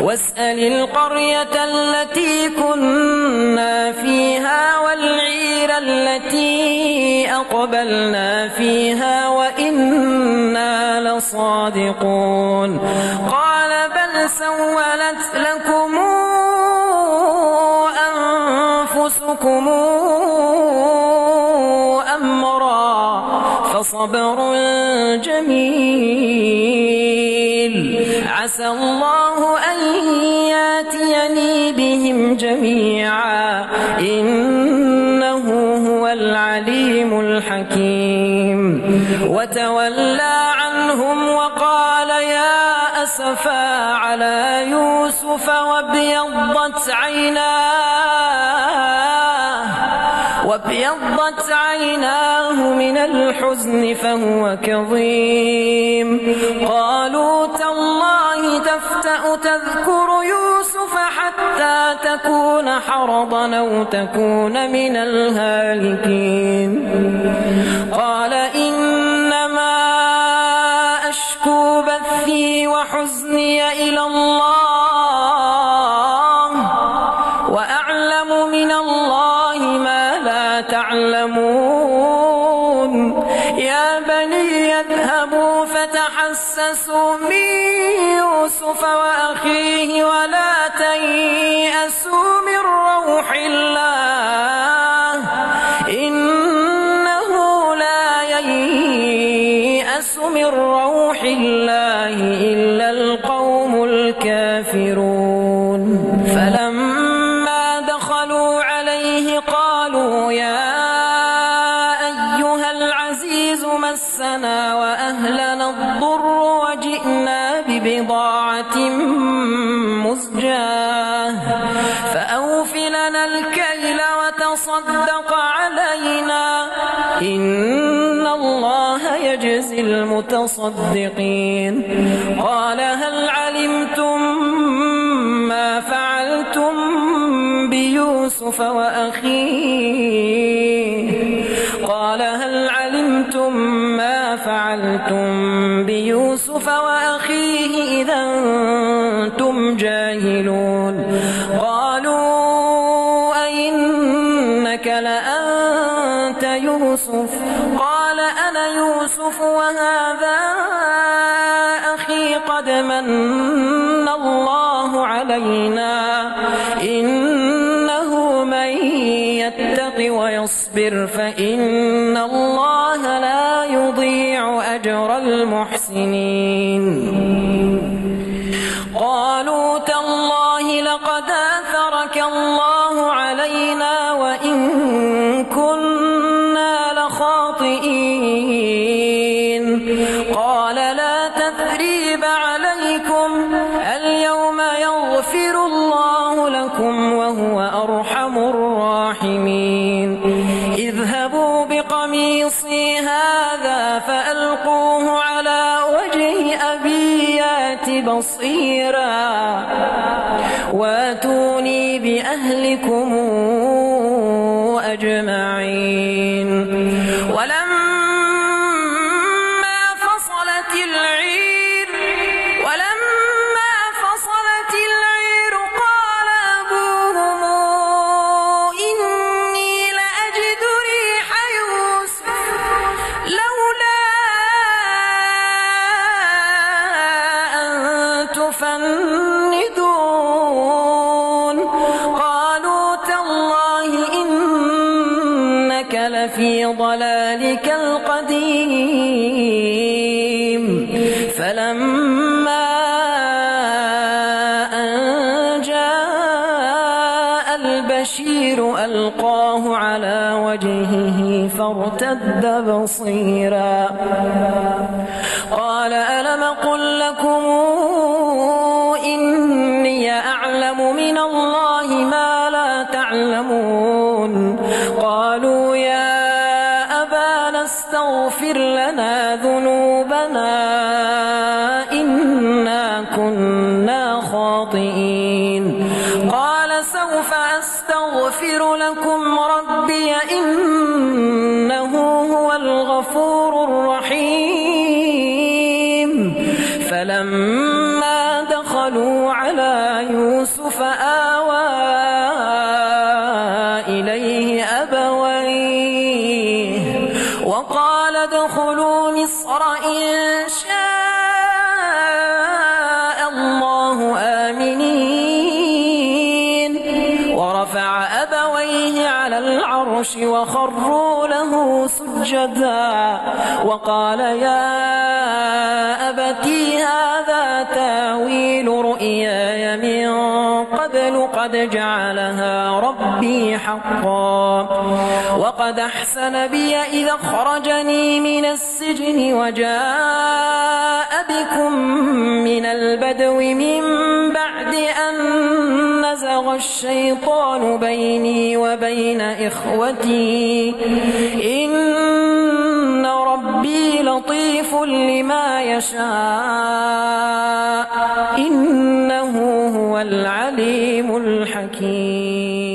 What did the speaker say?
واسأل القرية التي كنا فيها والعير التي أقبلنا فيها وإنا لصادقون قال بل سولت لكم أنفسكم أمرا فصبر جميل عسى الله أن ياتيني بهم جميعا إنه هو العليم الحكيم وتولى عنهم وقال يا أسفا على يوسف وابيضت عيناه من الحزن فهو كظيم قالوا تالله تفتأ تذكر يوسف حتى تكون حرضا أو تكون من الهالكين قال إنما أشكو بثي وحزني إلى الله وأعلم من الله ما لا تعلمون يا بني يذهبوا فتحسسوا من يوسف وأخيه ولا تيأسوا من روح الله إنه لا ييأس من روح الله إلا القوم الكافرون فلما دخلوا عليه قالوا يا أيها العزيز مسنا وأهلنا الضر وجئنا ببضاعة مزجاة فأوف لنا الكيل وتصدق علينا إن الله يجزي المتصدقين قال هل علمتم ما فعلتم بيوسف وأخيه قال هل علمتم ما فعلتم بيوسف وأخيه إذا أنتم جاهلون قالوا أئنك لأنت يوسف قال أنا يوسف وهذا أخي قد من الله علينا إنه من يتق ويصبر فإن الله لا يضيع أجر المحسنين قالوا تالله لقد آثرك الله علينا وإن كنا لخاطئين قال لا تثريب عليكم اليوم يغفر الله لكم وهو أرحم الراحمين اذهبوا بقميصي هذا فألقوه على وجه أبي يات بصيرا واتوني بأهلكم أجمعين ولما فصلت العير قال أبوهم إني لأجد ريح يوسف لولا أن تفندون قالوا تالله إنك لفي ضلالك القديم فلما أن جاء البشير ألقاه على وجهه فارتد بصيرا قال ألم قل لكم إني أعلم من الله ما لا تعلمون قالوا يا أبانا استغفر لنا ذنوبنا إنا كنا خاطئين قال سوف أستغفر لكم ربي إنه هو الغفور الرحيم فلما دخلوا على يوسف آوى إليه أبويه وقال ادخلوا مصر إن شاء الله آمنين ورفع أبويه على العرش وخروا له سجدا وقال يا أبتي هذا تاويل رؤياي من قبل قد جعلها ربي حقا وقد أحسن بي إذا أخرجني من السجن وجاء بكم من البدو من بعد أن نزغ الشيطان بيني وبين إخوتي إن ربي لطيف لما يشاء إنه هو العليم الحكيم.